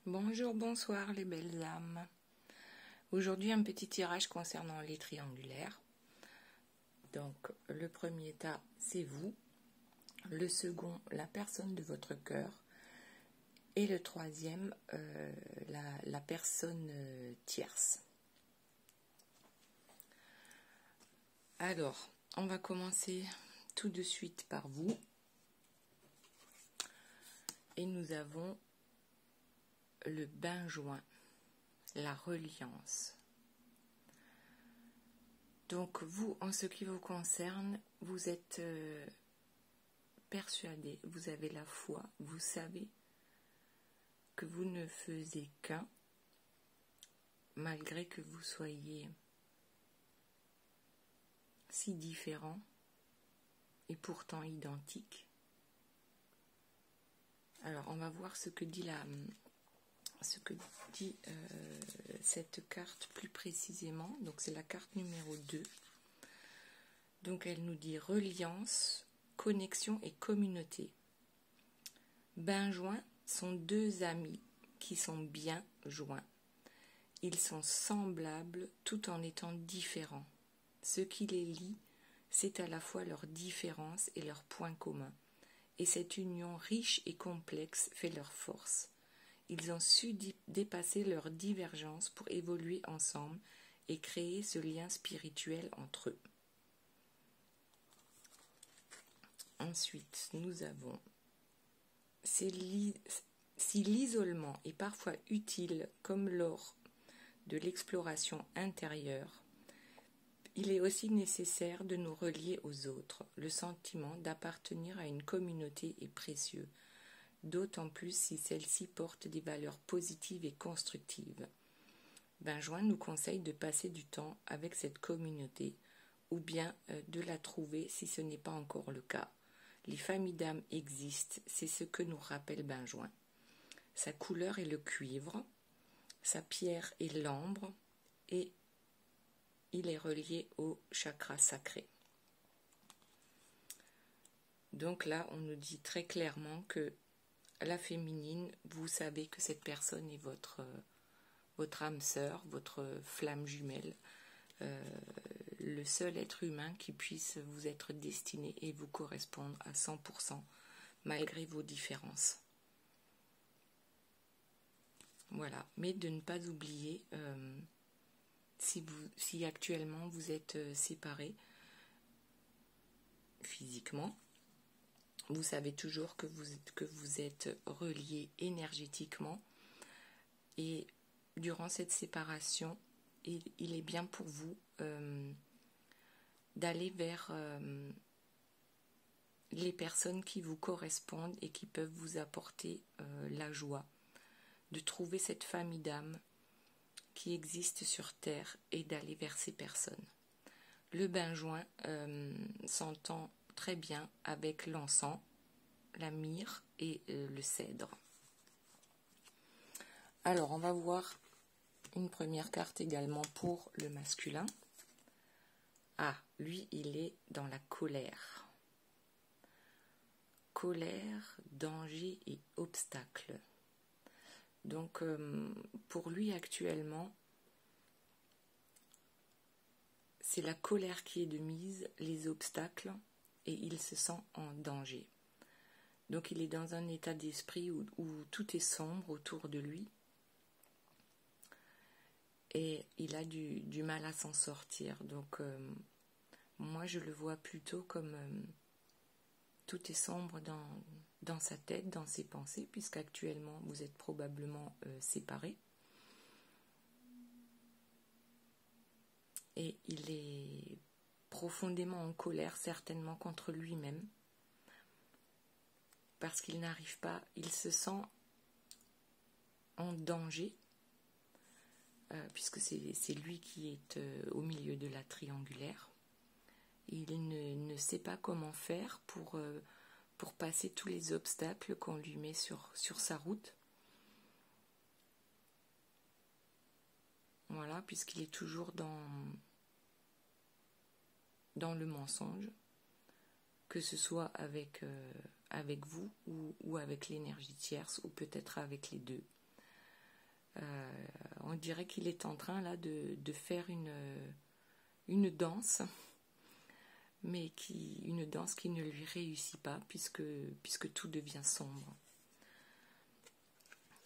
Bonjour, bonsoir les belles âmes. Aujourd'hui un petit tirage concernant les triangulaires. Donc le premier tas c'est vous, le second la personne de votre cœur et le troisième la personne tierce. Alors on va commencer tout de suite par vous et nous avons le benjoin, la reliance. Donc vous, en ce qui vous concerne, vous êtes persuadé, vous avez la foi, vous savez que vous ne faisiez qu'un, malgré que vous soyez si différents et pourtant identiques. Alors on va voir ce que dit cette carte plus précisément. Donc c'est la carte numéro 2. Donc elle nous dit reliance, connexion et communauté. Benjoin sont deux amis qui sont bien joints. Ils sont semblables tout en étant différents. Ce qui les lie, c'est à la fois leurs différences et leurs points communs. Et cette union riche et complexe fait leur force. Ils ont su dépasser leurs divergences pour évoluer ensemble et créer ce lien spirituel entre eux. Ensuite, nous avons si l'isolement est parfois utile comme lors de l'exploration intérieure, il est aussi nécessaire de nous relier aux autres. Le sentiment d'appartenir à une communauté est précieux, d'autant plus si celle-ci porte des valeurs positives et constructives. Benjoin nous conseille de passer du temps avec cette communauté ou bien de la trouver si ce n'est pas encore le cas. Les familles d'âmes existent, c'est ce que nous rappelle Benjoin. Sa couleur est le cuivre, sa pierre est l'ambre et il est relié au chakra sacré. Donc là, on nous dit très clairement que la féminine, vous savez que cette personne est votre âme sœur, votre flamme jumelle, le seul être humain qui puisse vous être destiné et vous correspondre à 100% malgré vos différences. Voilà, mais de ne pas oublier, si actuellement vous êtes séparés physiquement, vous savez toujours que vous êtes reliés énergétiquement et durant cette séparation, il est bien pour vous d'aller vers les personnes qui vous correspondent et qui peuvent vous apporter la joie, de trouver cette famille d'âmes qui existe sur Terre et d'aller vers ces personnes. Le benjoin s'entend très bien avec l'encens, la myrrhe et le cèdre. Alors, on va voir une première carte également pour le masculin. Ah, lui, il est dans la colère. Colère, danger et obstacle. Donc, pour lui actuellement, c'est la colère qui est de mise, les obstacles, et il se sent en danger. Donc, il est dans un état d'esprit où tout est sombre autour de lui. Et il a du mal à s'en sortir. Donc, moi, je le vois plutôt comme tout est sombre dans sa tête, dans ses pensées, puisqu'actuellement, vous êtes probablement séparés. Et il est profondément en colère, certainement contre lui-même, parce qu'il n'arrive pas, il se sent en danger, puisque c'est lui qui est au milieu de la triangulaire. Il ne sait pas comment faire pour passer tous les obstacles qu'on lui met sur sa route. Voilà, puisqu'il est toujours dans le mensonge, que ce soit avec vous ou avec l'énergie tierce, ou peut-être avec les deux. On dirait qu'il est en train là de faire une danse, mais une danse qui ne lui réussit pas puisque tout devient sombre.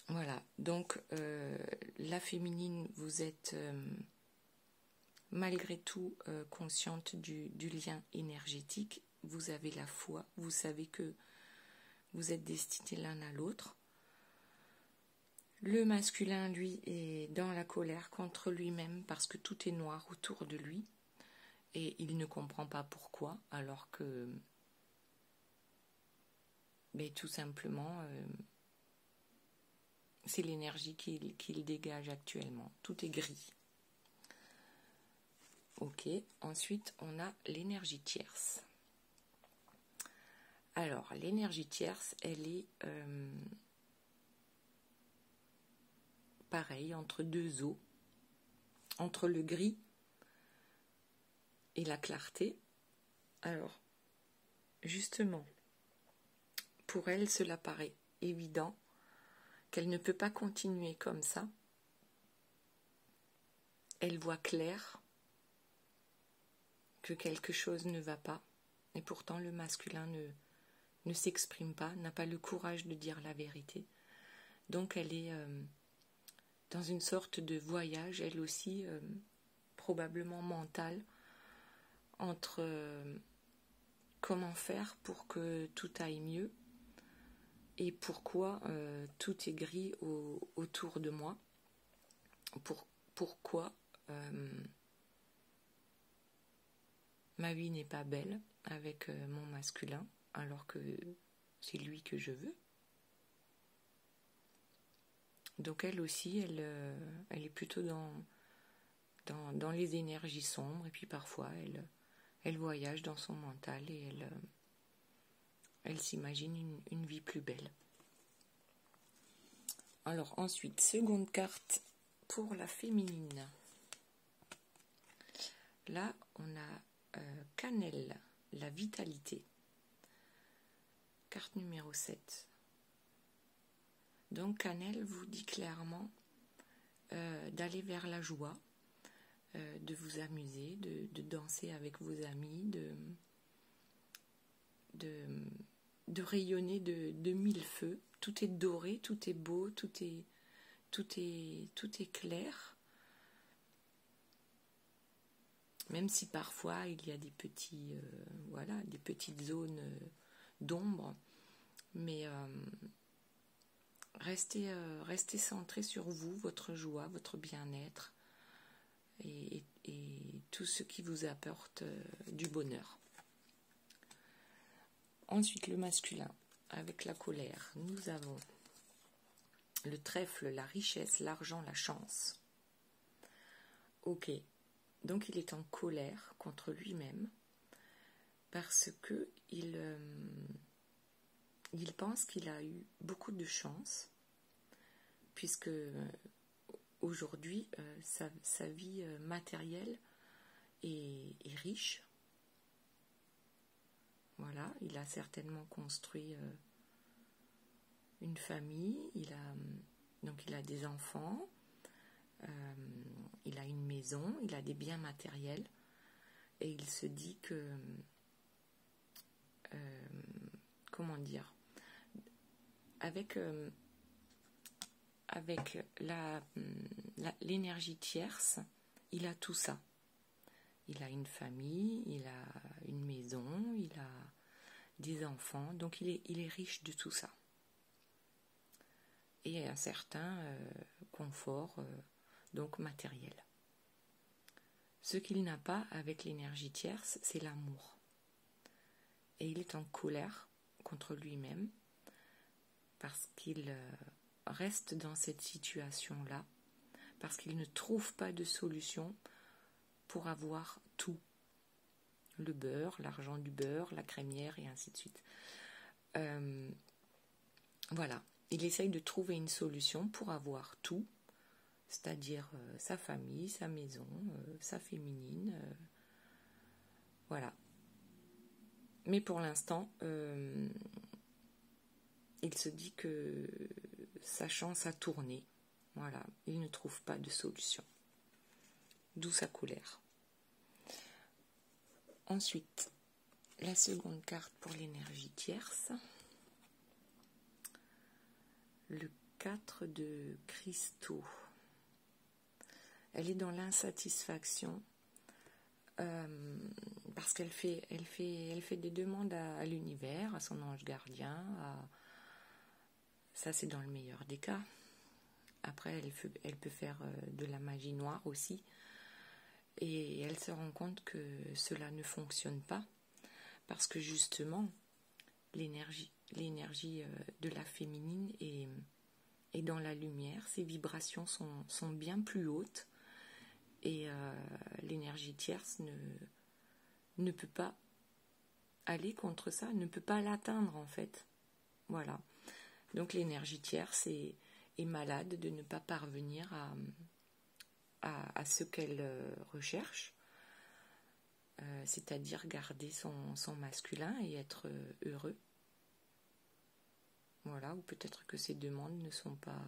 Voilà, donc la féminine, vous êtes malgré tout consciente du lien énergétique, vous avez la foi, vous savez que vous êtes destinés l'un à l'autre. Le masculin, lui, est dans la colère contre lui-même parce que tout est noir autour de lui et il ne comprend pas pourquoi, alors que tout simplement c'est l'énergie qu'il dégage actuellement. Tout est gris. Ok, ensuite on a l'énergie tierce. Alors, l'énergie tierce, elle est pareil, entre deux eaux, entre le gris et la clarté. Alors, justement, pour elle, cela paraît évident qu'elle ne peut pas continuer comme ça. Elle voit clair que quelque chose ne va pas, et pourtant le masculin ne s'exprime pas, n'a pas le courage de dire la vérité. Donc elle est dans une sorte de voyage, elle aussi, probablement mental, entre comment faire pour que tout aille mieux et pourquoi tout est gris autour de moi, pourquoi ma vie n'est pas belle avec mon masculin alors que c'est lui que je veux. Donc elle aussi, elle est plutôt dans les énergies sombres et puis parfois elle voyage dans son mental et elle s'imagine une vie plus belle. Alors ensuite, seconde carte pour la féminine. Là, on a Cannelle, la vitalité. Carte numéro 7. Donc Cannelle vous dit clairement d'aller vers la joie, de vous amuser, de danser avec vos amis, de rayonner de mille feux. Tout est doré, tout est beau, tout est clair. Même si parfois il y a des petites zones d'ombre, mais restez centré sur vous, votre joie, votre bien-être et tout ce qui vous apporte du bonheur. Ensuite, le masculin, avec la colère, nous avons le trèfle, la richesse, l'argent, la chance. Ok, donc il est en colère contre lui-même parce que il pense qu'il a eu beaucoup de chance puisque aujourd'hui sa vie matérielle est riche. Voilà, il a certainement construit une famille, il a des enfants, il a une maison, il a des biens matériels et il se dit que comment dire, avec l'énergie tierce, il a tout ça. Il a une famille, il a une maison, il a des enfants, donc il est riche de tout ça. Et un certain confort, donc matériel. Ce qu'il n'a pas avec l'énergie tierce, c'est l'amour. Et il est en colère contre lui-même parce qu'il reste dans cette situation-là, parce qu'il ne trouve pas de solution pour avoir tout. Le beurre, l'argent du beurre, la crémière et ainsi de suite. Voilà, il essaye de trouver une solution pour avoir tout, c'est-à-dire sa famille, sa maison, sa féminine, voilà. Mais pour l'instant, il se dit que sa chance a tourné, Voilà, il ne trouve pas de solution. D'où sa colère. Ensuite, la seconde carte pour l'énergie tierce. Le 4 de cristaux. Elle est dans l'insatisfaction parce qu'elle fait des demandes à l'univers, à son ange gardien. Ça, c'est dans le meilleur des cas. Après, elle peut faire de la magie noire aussi. Et elle se rend compte que cela ne fonctionne pas parce que justement, l'énergie de la féminine est dans la lumière. Ses vibrations sont bien plus hautes. Et l'énergie tierce ne peut pas aller contre ça, ne peut pas l'atteindre en fait. Voilà. Donc l'énergie tierce est malade de ne pas parvenir à ce qu'elle recherche, c'est-à-dire garder son masculin et être heureux. Voilà, ou peut-être que ces demandes ne sont pas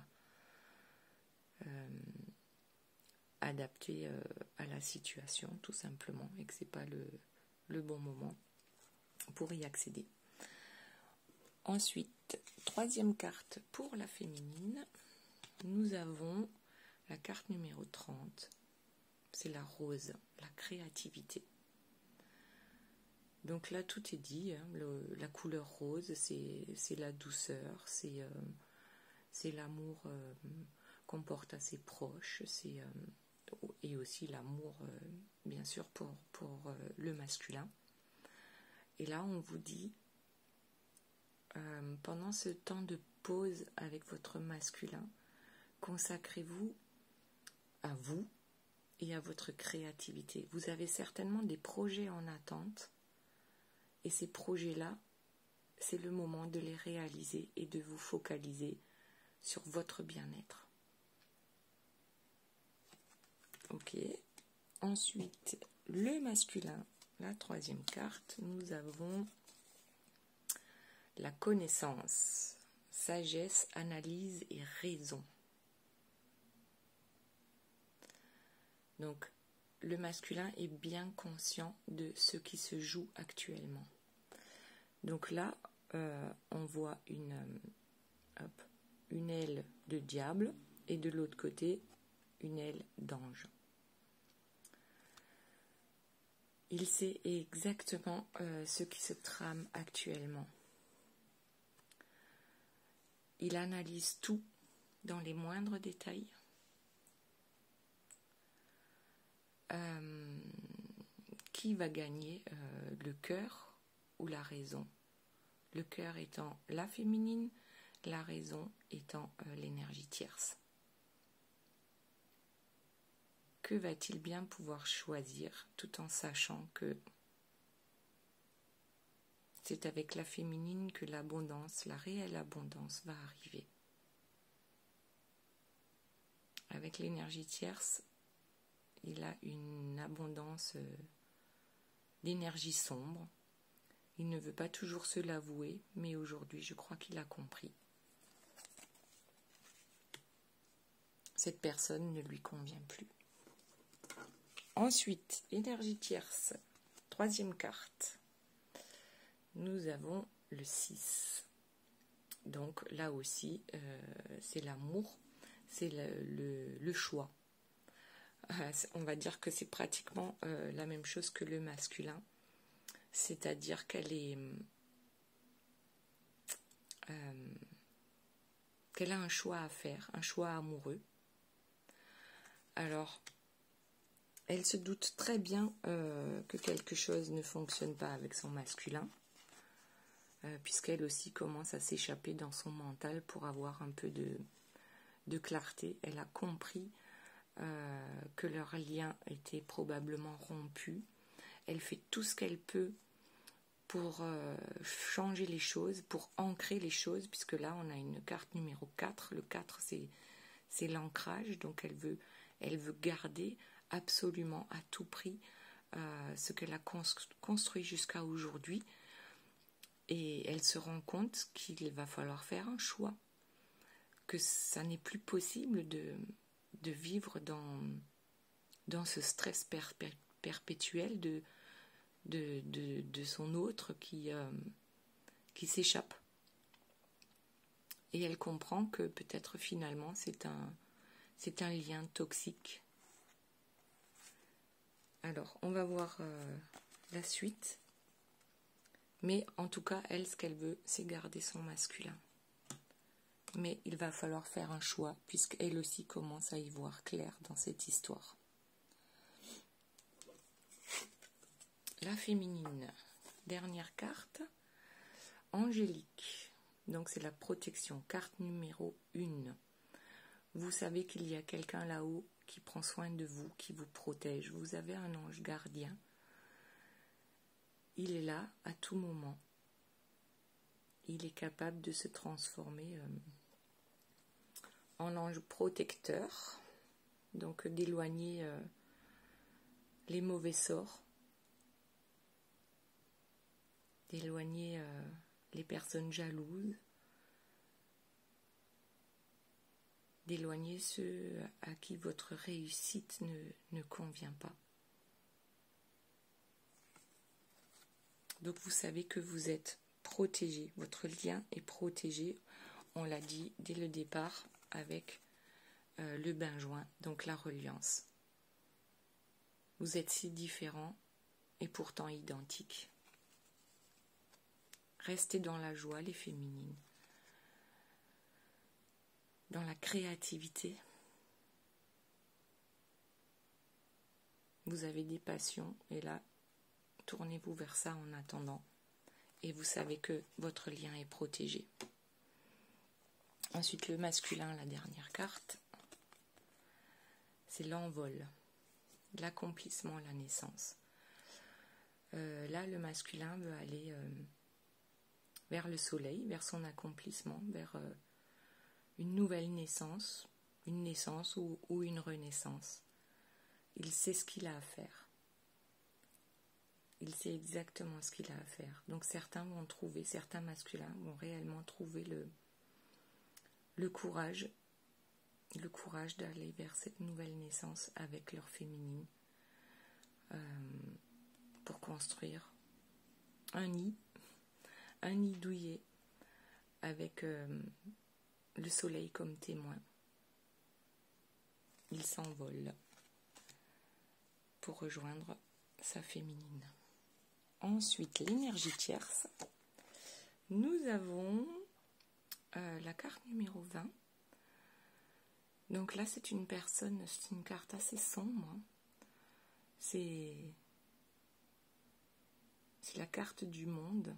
adapté à la situation tout simplement et que c'est pas le bon moment pour y accéder. Ensuite, troisième carte pour la féminine, nous avons la carte numéro 30, c'est la rose, la créativité. Donc là tout est dit, hein, la couleur rose c'est la douceur, c'est l'amour qu'on porte à ses proches, et aussi l'amour, bien sûr, pour le masculin. Et là, on vous dit, pendant ce temps de pause avec votre masculin, consacrez-vous à vous et à votre créativité. Vous avez certainement des projets en attente, et ces projets-là, c'est le moment de les réaliser et de vous focaliser sur votre bien-être. Ok. Ensuite, le masculin, la troisième carte, nous avons la connaissance, sagesse, analyse et raison. Donc, le masculin est bien conscient de ce qui se joue actuellement. Donc là, on voit une aile de diable et de l'autre côté, une aile d'ange. Il sait exactement ce qui se trame actuellement. Il analyse tout dans les moindres détails. Qui va gagner, le cœur ou la raison? Le cœur étant la féminine, la raison étant l'énergie tierce. Que va-t-il bien pouvoir choisir tout en sachant que c'est avec la féminine que l'abondance, la réelle abondance va arriver. Avec l'énergie tierce, il a une abondance d'énergie sombre. Il ne veut pas toujours se l'avouer, mais aujourd'hui, je crois qu'il a compris. Cette personne ne lui convient plus. Ensuite, énergie tierce, troisième carte. Nous avons le 6. Donc là aussi, c'est l'amour, c'est le choix. On va dire que c'est pratiquement la même chose que le masculin. C'est-à-dire qu'elle a un choix à faire, un choix amoureux. Alors, elle se doute très bien que quelque chose ne fonctionne pas avec son masculin, puisqu'elle aussi commence à s'échapper dans son mental pour avoir un peu de clarté. Elle a compris que leur lien était probablement rompu. Elle fait tout ce qu'elle peut pour changer les choses, pour ancrer les choses, puisque là on a une carte numéro 4. Le 4 c'est l'ancrage, donc elle veut garder absolument à tout prix ce qu'elle a construit jusqu'à aujourd'hui, et elle se rend compte qu'il va falloir faire un choix. que ça n'est plus possible de vivre dans ce stress perpétuel de son autre qui s'échappe. Et elle comprend que peut-être finalement c'est un lien toxique. Alors, on va voir la suite. Mais en tout cas, elle, ce qu'elle veut, c'est garder son masculin. Mais il va falloir faire un choix, puisqu'elle aussi commence à y voir clair dans cette histoire. La féminine, dernière carte, Angélique. Donc c'est la protection, carte numéro 1. Vous savez qu'il y a quelqu'un là-haut qui prend soin de vous, qui vous protège. Vous avez un ange gardien. Il est là à tout moment. Il est capable de se transformer en ange protecteur, donc d'éloigner les mauvais sorts, d'éloigner les personnes jalouses, d'éloigner ceux à qui votre réussite ne convient pas. Donc vous savez que vous êtes protégé, votre lien est protégé, on l'a dit dès le départ avec le benjoin, donc la reliance. Vous êtes si différents et pourtant identiques. Restez dans la joie, les féminines, dans la créativité. Vous avez des passions et là, tournez-vous vers ça en attendant. Et vous savez que votre lien est protégé. Ensuite, le masculin, la dernière carte, c'est l'envol, l'accomplissement, la naissance. Là, le masculin veut aller vers le soleil, vers son accomplissement, vers une nouvelle naissance, une naissance ou une renaissance. Il sait ce qu'il a à faire. Il sait exactement ce qu'il a à faire. Donc certains masculins vont réellement trouver le courage d'aller vers cette nouvelle naissance avec leur féminine pour construire un nid douillet avec le soleil comme témoin. Il s'envole pour rejoindre sa féminine. Ensuite, l'énergie tierce. Nous avons la carte numéro 20. Donc là, c'est une carte assez sombre. C'est la carte du monde.